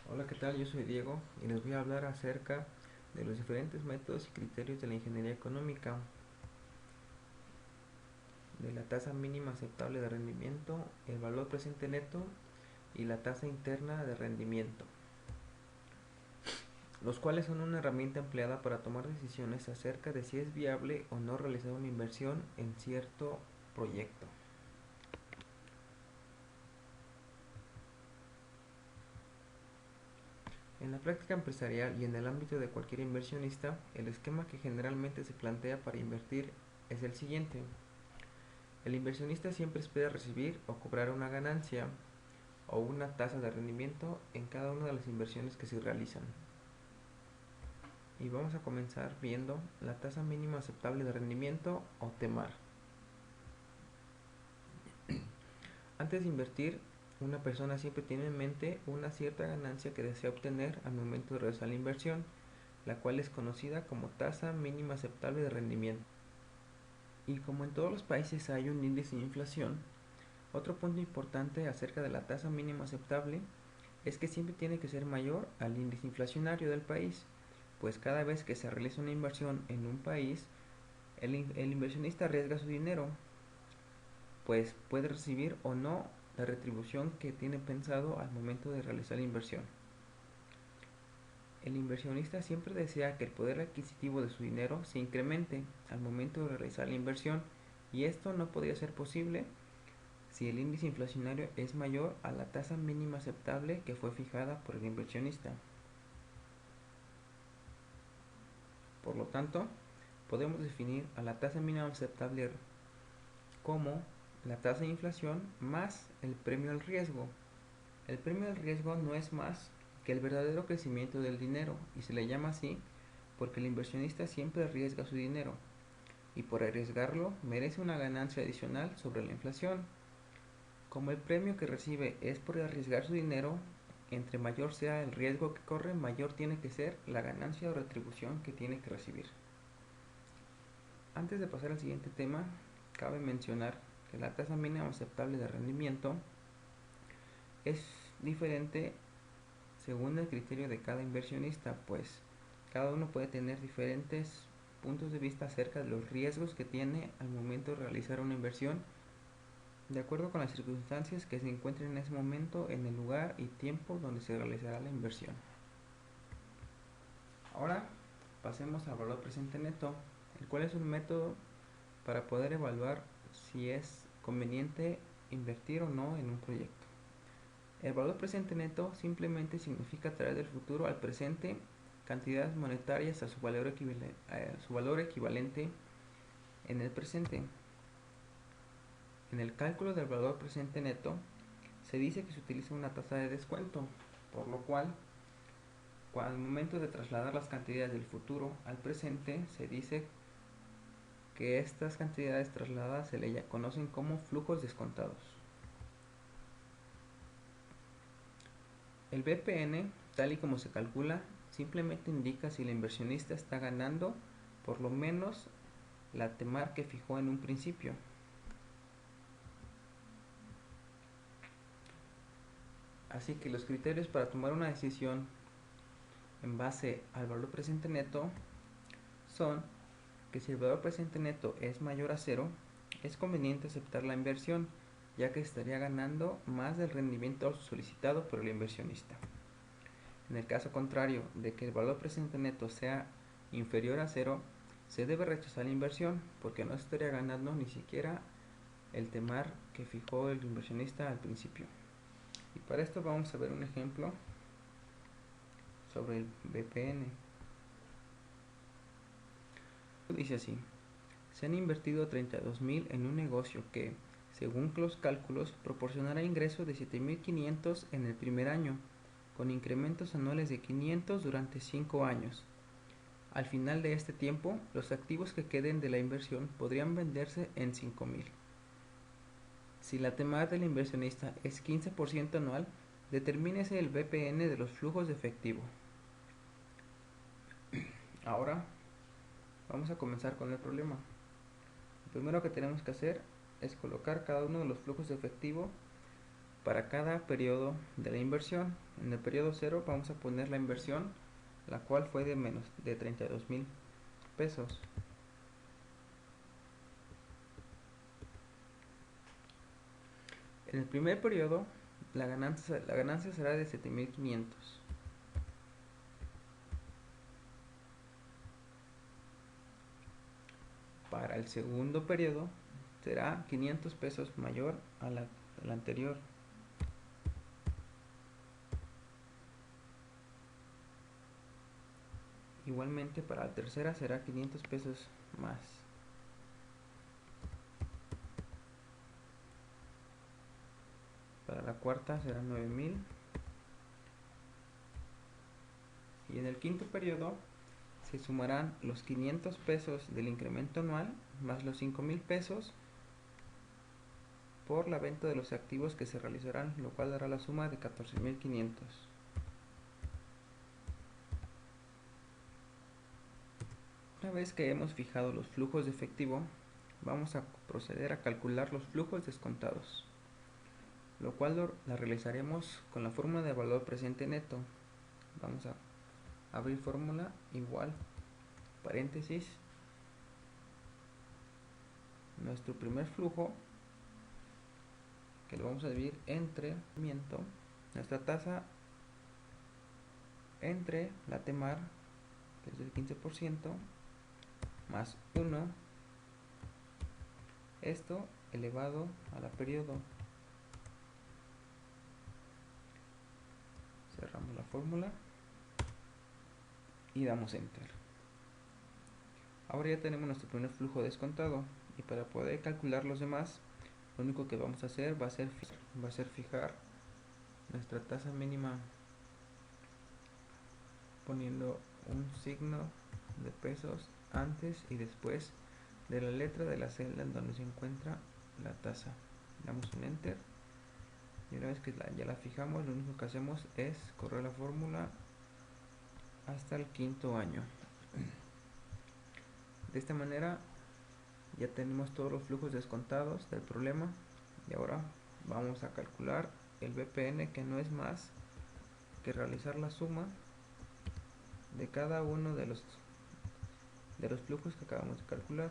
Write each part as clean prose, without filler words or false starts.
Hola, ¿qué tal? Yo soy Diego y les voy a hablar acerca de los diferentes métodos y criterios de la ingeniería económica, de la tasa mínima aceptable de rendimiento, el valor presente neto y la tasa interna de rendimiento, los cuales son una herramienta empleada para tomar decisiones acerca de si es viable o no realizar una inversión en cierto proyecto. En la práctica empresarial y en el ámbito de cualquier inversionista, el esquema que generalmente se plantea para invertir es el siguiente. El inversionista siempre espera recibir o cobrar una ganancia o una tasa de rendimiento en cada una de las inversiones que se realizan. Y vamos a comenzar viendo la tasa mínima aceptable de rendimiento o TEMAR. Antes de invertir, una persona siempre tiene en mente una cierta ganancia que desea obtener al momento de realizar la inversión, la cual es conocida como tasa mínima aceptable de rendimiento. Y como en todos los países hay un índice de inflación, otro punto importante acerca de la tasa mínima aceptable es que siempre tiene que ser mayor al índice inflacionario del país, pues cada vez que se realiza una inversión en un país, el inversionista arriesga su dinero, pues puede recibir o no la retribución que tiene pensado al momento de realizar la inversión. El inversionista siempre desea que el poder adquisitivo de su dinero se incremente al momento de realizar la inversión, y esto no podría ser posible si el índice inflacionario es mayor a la tasa mínima aceptable que fue fijada por el inversionista. Por lo tanto, podemos definir a la tasa mínima aceptable como la tasa de inflación más el premio al riesgo. El premio al riesgo no es más que el verdadero crecimiento del dinero, y se le llama así porque el inversionista siempre arriesga su dinero, y por arriesgarlo merece una ganancia adicional sobre la inflación. Como el premio que recibe es por arriesgar su dinero, entre mayor sea el riesgo que corre, mayor tiene que ser la ganancia o retribución que tiene que recibir. Antes de pasar al siguiente tema, cabe mencionar que la tasa mínima aceptable de rendimiento es diferente según el criterio de cada inversionista, pues cada uno puede tener diferentes puntos de vista acerca de los riesgos que tiene al momento de realizar una inversión, de acuerdo con las circunstancias que se encuentren en ese momento, en el lugar y tiempo donde se realizará la inversión. Ahora pasemos al valor presente neto, el cual es un método para poder evaluar si es conveniente invertir o no en un proyecto. El valor presente neto simplemente significa traer del futuro al presente cantidades monetarias a su valor equivalente en el presente. En el cálculo del valor presente neto se dice que se utiliza una tasa de descuento, por lo cual al momento de trasladar las cantidades del futuro al presente se dice que estas cantidades trasladadas se le conocen como flujos descontados. El BPN, tal y como se calcula, simplemente indica si el inversionista está ganando por lo menos la TEMAR que fijó en un principio. Así que los criterios para tomar una decisión en base al valor presente neto son que si el valor presente neto es mayor a cero, es conveniente aceptar la inversión, ya que estaría ganando más del rendimiento solicitado por el inversionista. En el caso contrario de que el valor presente neto sea inferior a cero, se debe rechazar la inversión porque no estaría ganando ni siquiera el TEMAR que fijó el inversionista al principio. Y para esto vamos a ver un ejemplo sobre el BPN. Dice así: se han invertido 32.000 en un negocio que, según los cálculos, proporcionará ingresos de 7.500 en el primer año, con incrementos anuales de 500 durante 5 años. Al final de este tiempo, los activos que queden de la inversión podrían venderse en 5.000. Si la TEMAR del inversionista es 15% anual, determínese el BPN de los flujos de efectivo. Ahora vamos a comenzar con el problema. Lo primero que tenemos que hacer es colocar cada uno de los flujos de efectivo para cada periodo de la inversión. En el periodo 0 vamos a poner la inversión, la cual fue de menos de 32,000 pesos. En el primer periodo la ganancia será de 7,500. Para el segundo periodo será 500 pesos mayor a la anterior. Igualmente para la tercera será 500 pesos más. Para la cuarta será 9,000. Y en el quinto periodo se sumarán los 500 pesos del incremento anual más los 5,000 pesos por la venta de los activos que se realizarán, lo cual dará la suma de 14,500. Una vez que hemos fijado los flujos de efectivo, vamos a proceder a calcular los flujos descontados, lo cual la realizaremos con la fórmula de valor presente neto. Vamos a abrir fórmula igual, paréntesis, nuestro primer flujo, que lo vamos a dividir entre nuestra tasa entre la TEMAR, que es del 15%, más 1, esto elevado a la periodo. Cerramos la fórmula y damos enter. Ahora ya tenemos nuestro primer flujo descontado, y para poder calcular los demás, lo único que vamos a hacer va a ser fijar nuestra tasa mínima poniendo un signo de pesos antes y después de la letra de la celda en donde se encuentra la tasa. Damos un enter y una vez que ya la fijamos, lo único que hacemos es correr la fórmula hasta el quinto año. De esta manera ya tenemos todos los flujos descontados del problema, y ahora vamos a calcular el BPN, que no es más que realizar la suma de cada uno de los flujos que acabamos de calcular.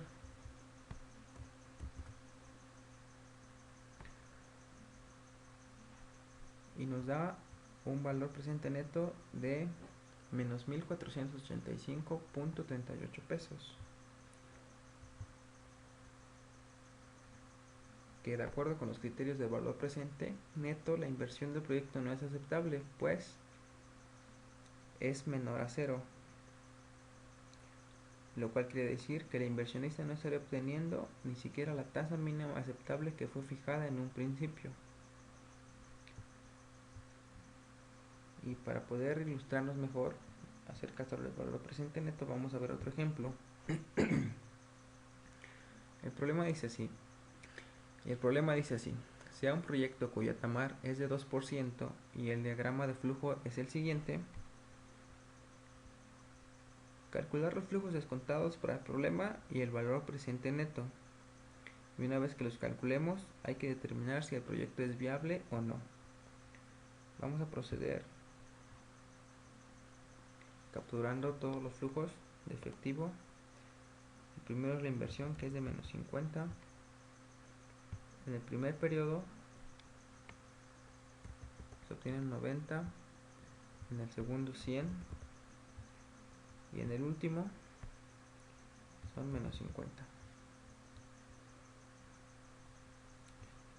Y nos da un valor presente neto de menos 1,485,38 pesos, que de acuerdo con los criterios de valor presente neto, la inversión del proyecto no es aceptable, pues es menor a 0, lo cual quiere decir que el inversionista no estaría obteniendo ni siquiera la tasa mínima aceptable que fue fijada en un principio. Y para poder ilustrarnos mejor acerca del valor presente neto, vamos a ver otro ejemplo. El problema dice así: sea un proyecto cuya TAMAR es de 2% y el diagrama de flujo es el siguiente. Calcular los flujos descontados para el problema y el valor presente neto. Y una vez que los calculemos, hay que determinar si el proyecto es viable o no. Vamos a proceder capturando todos los flujos de efectivo. El primero es la inversión, que es de menos 50. En el primer periodo se obtienen 90, en el segundo 100 y en el último son menos 50.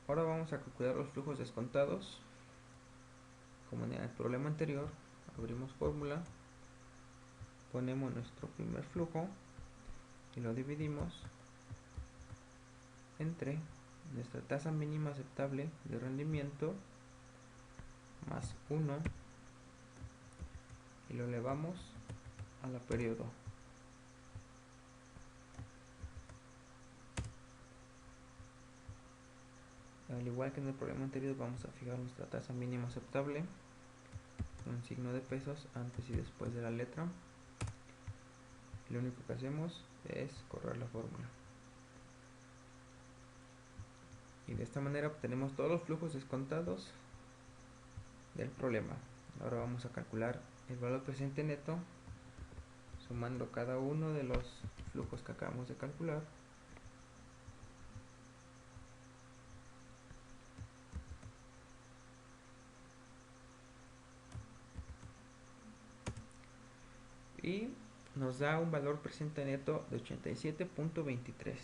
Ahora vamos a calcular los flujos descontados. Como en el problema anterior, abrimos fórmula, ponemos nuestro primer flujo y lo dividimos entre nuestra tasa mínima aceptable de rendimiento más 1 y lo elevamos a la periodo. Al igual que en el problema anterior, vamos a fijar nuestra tasa mínima aceptable con un signo de pesos antes y después de la letra. Y lo único que hacemos es correr la fórmula. Y de esta manera obtenemos todos los flujos descontados del problema. Ahora vamos a calcular el valor presente neto sumando cada uno de los flujos que acabamos de calcular. Y nos da un valor presente neto de 87.23.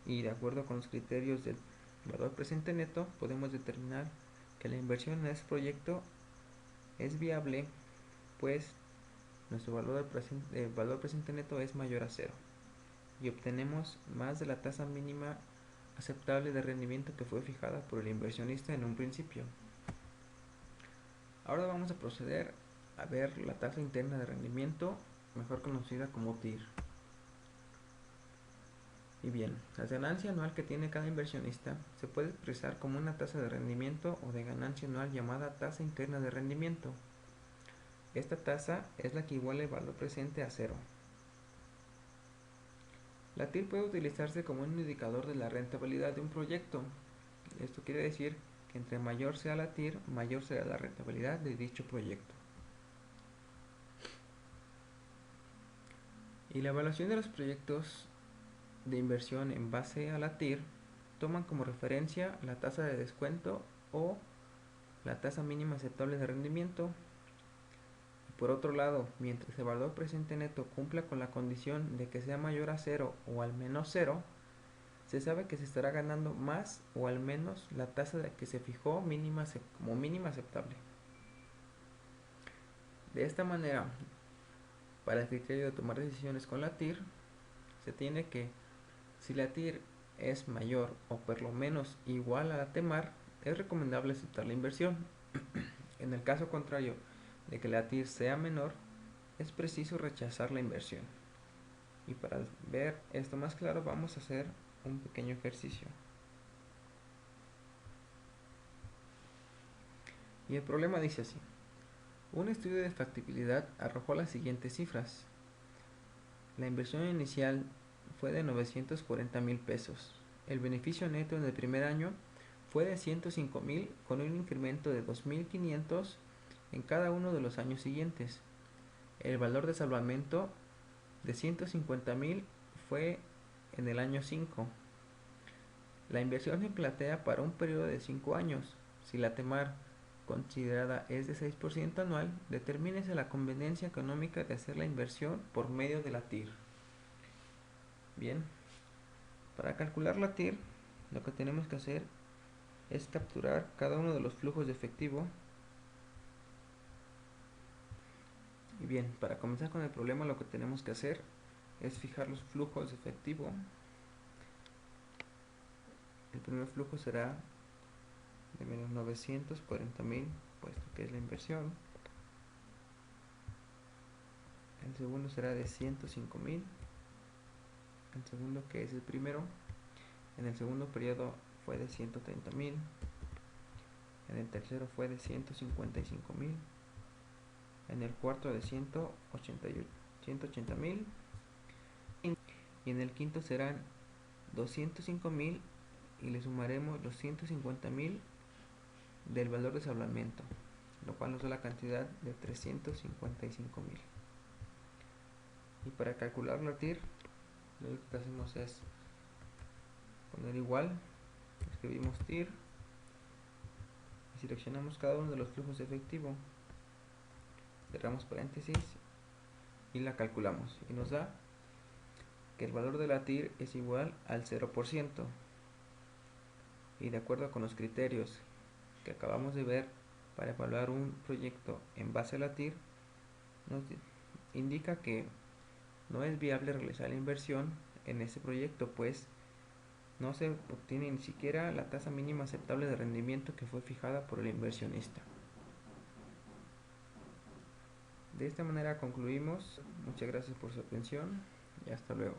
Y de acuerdo con los criterios del valor presente neto, podemos determinar que la inversión en este proyecto es viable, pues nuestro valor presente neto es mayor a cero y obtenemos más de la tasa mínima aceptable de rendimiento que fue fijada por el inversionista en un principio. Ahora vamos a proceder a ver la tasa interna de rendimiento, mejor conocida como TIR. Y bien, la ganancia anual que tiene cada inversionista se puede expresar como una tasa de rendimiento o de ganancia anual llamada tasa interna de rendimiento. Esta tasa es la que iguala el valor presente a cero. La TIR puede utilizarse como un indicador de la rentabilidad de un proyecto. Esto quiere decir que entre mayor sea la TIR, mayor será la rentabilidad de dicho proyecto. Y la evaluación de los proyectos de inversión en base a la TIR toman como referencia la tasa de descuento o la tasa mínima aceptable de rendimiento. Por otro lado, mientras el valor presente neto cumpla con la condición de que sea mayor a cero o al menos cero, se sabe que se estará ganando más o al menos la tasa que se fijó como mínima aceptable. De esta manera, para el criterio de tomar decisiones con la TIR, se tiene que, si la TIR es mayor o por lo menos igual a la TEMAR, es recomendable aceptar la inversión. En el caso contrario de que la TIR sea menor, es preciso rechazar la inversión. Y para ver esto más claro vamos a hacer un pequeño ejercicio. Y el problema dice así: un estudio de factibilidad arrojó las siguientes cifras. La inversión inicial fue de 940,000 pesos. El beneficio neto en el primer año fue de 105,000 con un incremento de 2,500 en cada uno de los años siguientes. El valor de salvamento de 150,000 fue en el año 5. La inversión se plantea para un periodo de 5 años. Si la TEMAR considerada es de 6% anual, determínese la conveniencia económica de hacer la inversión por medio de la TIR. Bien, para calcular la TIR, lo que tenemos que hacer es capturar cada uno de los flujos de efectivo. Y bien, para comenzar con el problema, lo que tenemos que hacer es fijar los flujos de efectivo. El primer flujo será de menos 940,000, puesto que es la inversión. El segundo será de 105,000. El segundo, que es el primero, en el segundo periodo fue de 130,000. En el tercero fue de 155,000. En el cuarto de 180,000. Y en el quinto serán 205,000 y le sumaremos los 150,000 del valor de salvamento, lo cual nos da la cantidad de 355,000. Y para calcular la TIR, lo único que hacemos es poner igual, escribimos TIR y seleccionamos cada uno de los flujos de efectivo, cerramos paréntesis y la calculamos y nos da que el valor de la TIR es igual al 0%. Y de acuerdo con los criterios que acabamos de ver para evaluar un proyecto en base a la TIR, nos indica que no es viable realizar la inversión en ese proyecto, pues no se obtiene ni siquiera la tasa mínima aceptable de rendimiento que fue fijada por el inversionista. De esta manera concluimos. Muchas gracias por su atención y hasta luego.